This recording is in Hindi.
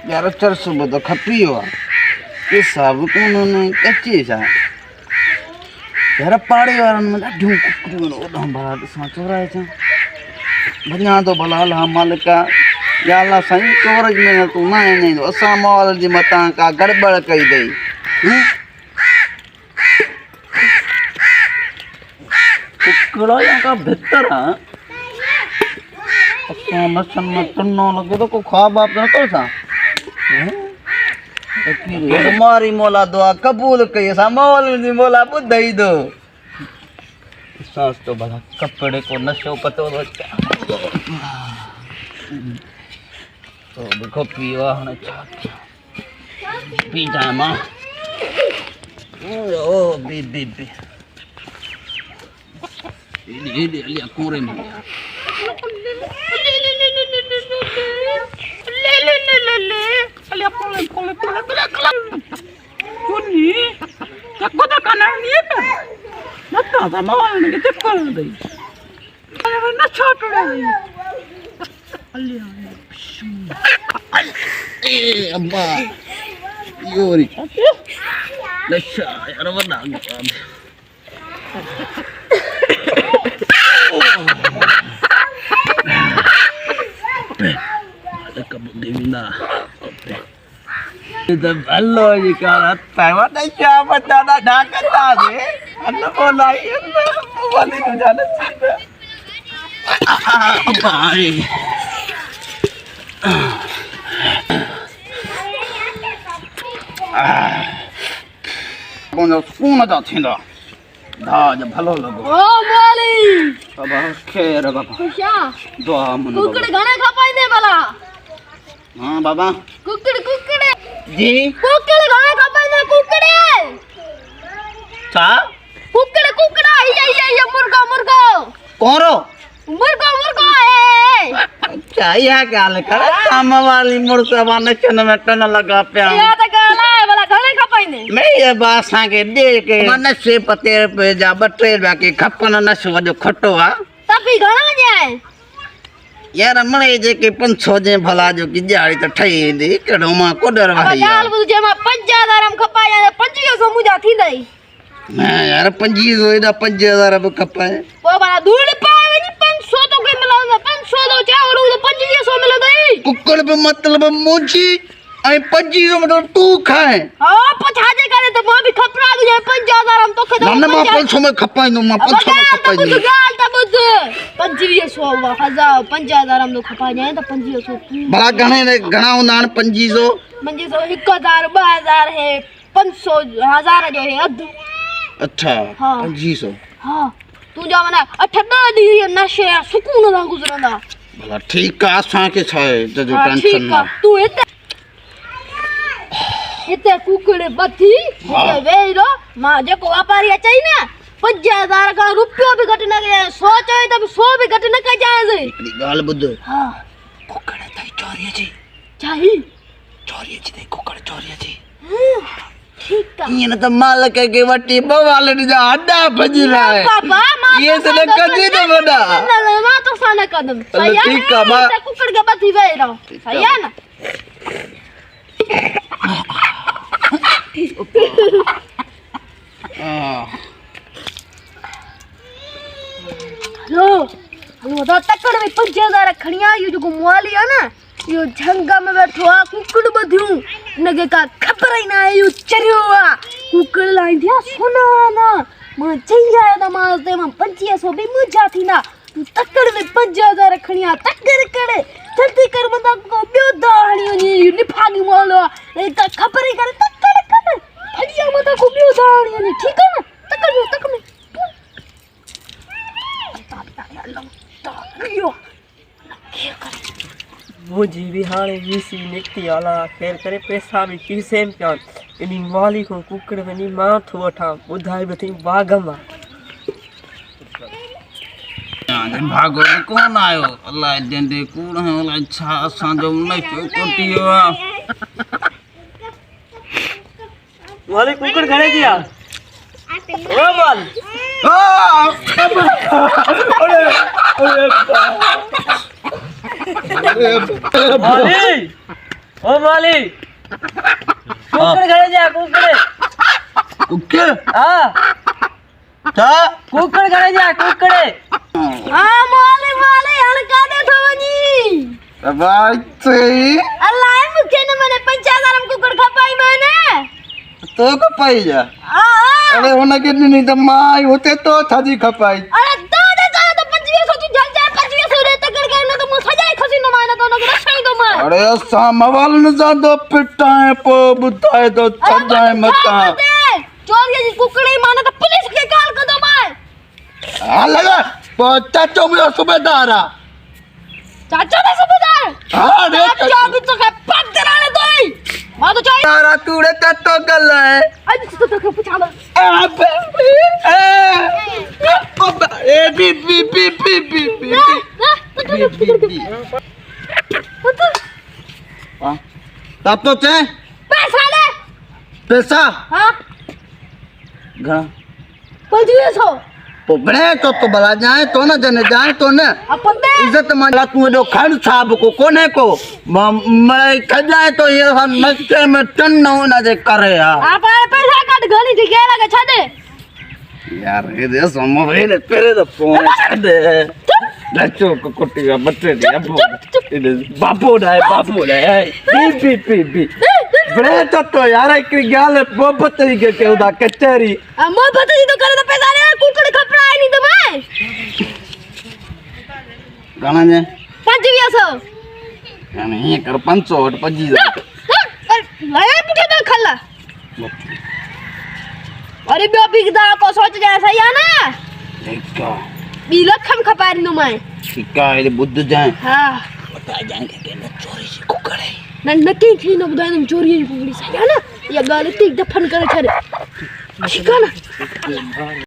यार चर सुबह तो खपी हुआ ये सब कोन कच्ची सा यार पाड़े वारन में ढूंढ कुकड़ी में ओडा बात साचो रहा है भ냐 तो भला ला मालिका या अल्लाह सही चोरज में तू ना नहीं तो असा मौल जी मता का गड़बड़ कई दई कुकड़ा या का भीतर हां असा नसन में टन्नो लगे तो को ख्वाब आप न तो सा हमारी मौला दुआ कबूल कई सा मौल जी मौला बुधई दो सांस तो भला कपड़े को नशो पतो तो देखो पीवा हने पी जाए माँ ओ बी ये लिया कोरे में ले फुनी क्या कोता खाना नहीं है ना था मां ने के कर दे अरे ना छोड़ दे ए अब्बा योरी नशा यार वना कब देविंदा इधर भलो जी का रहता है वना क्या बता ना ढाकता दे अन्न बोला ये वाली तो जाने भाई कौन सुन जा थिंदा धाज भलो लगो ओ माली बाबा खैर बाबा क्या दुआ मन कुकड़ गाना खपाई दे भला हां बाबा कुकड़ जी कुकड़ गाना खपाई दे कुकड़े सा कुकड़ा ये मुर्गा कोरो मुर्गा है अच्छा या गाल कर काम वाली मुर्गा वाने चन में टन लगा पे या त गाला है भला घणे खपाइने मैं ये बासा के दे के मन से पते पे जा बटे बाकी खपन न वजो खटो आ तभी घणा जाए यार मणे जे के 500 जे भला जो की जाड़ी त ठई दी केडो मा कोडर वाही यार जे मा 5000 खपाया 2500 मुजा थी दई मैं यार 2500 एदा 5000 अब खपाए ओ बड़ा धूल पावे नी 500 तो कोई मिला 500 तो चावल तो 2500 मिला दई कुकड़ पे मतलब मुंची आई 2500 में तो तू खाए हां पछाजे करे तो मां भी खपरा दे 5000 हम तो खदा ना मां 500 में खपाई नो मां 500 में खपाई नी गाल त बुध 2500 1000 5000 हम तो खपा जाए तो 2500 बड़ा घणा होना 2500 1000 2000 है 500 1000 जो है अध अच्छा हाँ 2500 हाँ तू जा मना 8-10 दी नशे सुकून ना गुजरंदा भला ठीक का आसा के छे जो टेंशन ना तू इते कुकड़े बथी इते वेरो मां जेको व्यापारी अचई ना 5000 का रुपयो भी घट न गया 100 चाहे तो 100 भी घट न का जाए से गाल बुध हां कुकड़े तई चोरी जी चाही चोरी जी दे कुकड़ चोरी जी ठीक है ये ना तो मालिक के वटी बवाल जा अड्डा भज रहा है पापा ये से कदी न बड़ा ना मां तो साना कदम सही है ठीक है मां कुकड़ के बथी वे रहो सही है ना हेलो तो तकड़ में 5000 खणिया यो जो मुआली है ना यो झंगा में बैठो आ कुकड़ बधियो नगे का खबर ही ना यो चरियो आ कुकड़ लाई दिया सुना ना मां चाहिए ना मां दे मां 2500 भी मुझा थी ना तू तकड़ में 5000 खणिया तकड़ करे जल्दी कर बंदा को ब्यो दाहणियो नी निफानी मोलो ए का खबर ही करे तकड़ कर भलिया मत को ब्यो दाहणियो नी ठीक है ना तक में यो क्या करे मुझी भी हाणे वीसी निकती आला खैर करे पैसा भी पीसेम प्यान इनी माली को कुकड़ वनी मां थो वठा बुधाई बथी बागमा जन भागो कौन आयो अल्लाह जंदे कूड़ है अल्लाह अच्छा असा जो न कोटियो वाले कुकड़ घणे दिया ओ बोल अरे ओ माली कुकड़ घरे जा कुकड़ कुकर हां था कुकड़ घरे जा कुकड़ हां माली माली हणका दे ठवनी भाई सही अल्लाह मुखे ने मने 5000 कुकड़ खपाई मैंने तो खपाई जा अरे होना के नहीं तो माई होते तो थाजी खपाई अरे दादे सारा तो 2500 तू जल जा 2500 रे तक कर ना तो मु सजाई खसी न मायना तो न सही तो माय अरे सामवाल न जादो पिटाए पो बुताए तो सजाए मता चोर ये कुकड़ी माना तो पुलिस के कॉल कर दो माय आ लगा चाचो मेरा सूबेदार चाचा ने सुबेदार हां रे चाचा भी तो के पग दराने दोई मां तो चाहिए तारा तूड़े तो गल है आज तो पूछा लो A B B B B B B तब तो चे पैसा ले पैसा हां घा 2500 बड़े तो भला जाए तो न जने जाए तो न अपन दे इज्जत माला तू जो खड़ साहब को कोने को मैं खजाए तो ये हम मस्ते में टन न होना जे करे यार आप पैसा काट घणी जगह लगे छदे यार ये दे समो रे तेरे तो फोन दे लच्चो को कुट्टी का बच्चे दे बापू डाय बी बी बी बड़े तो यार एक गाल मोहब्बत तरीके के उदा कचहरी मोहब्बत जी तो करे तो पैसा ले कुकड़ खपराए नहीं तो मैं गाना ने 2500 यानी ये कर 500 25 लाया पुठे तो खल्ला अरे बे बिगदा को सोच जाए सही है ना देखा बी लखम खपारी नु मैं सिक्का ये बुद्ध जाए हां बता जाएंगे कि न चोरी से कुकड़ है न नकी थी न बुदाई न चोरी कुकड़ी सही है ना ये गाली तीक दफन करे छरे ठीक है ना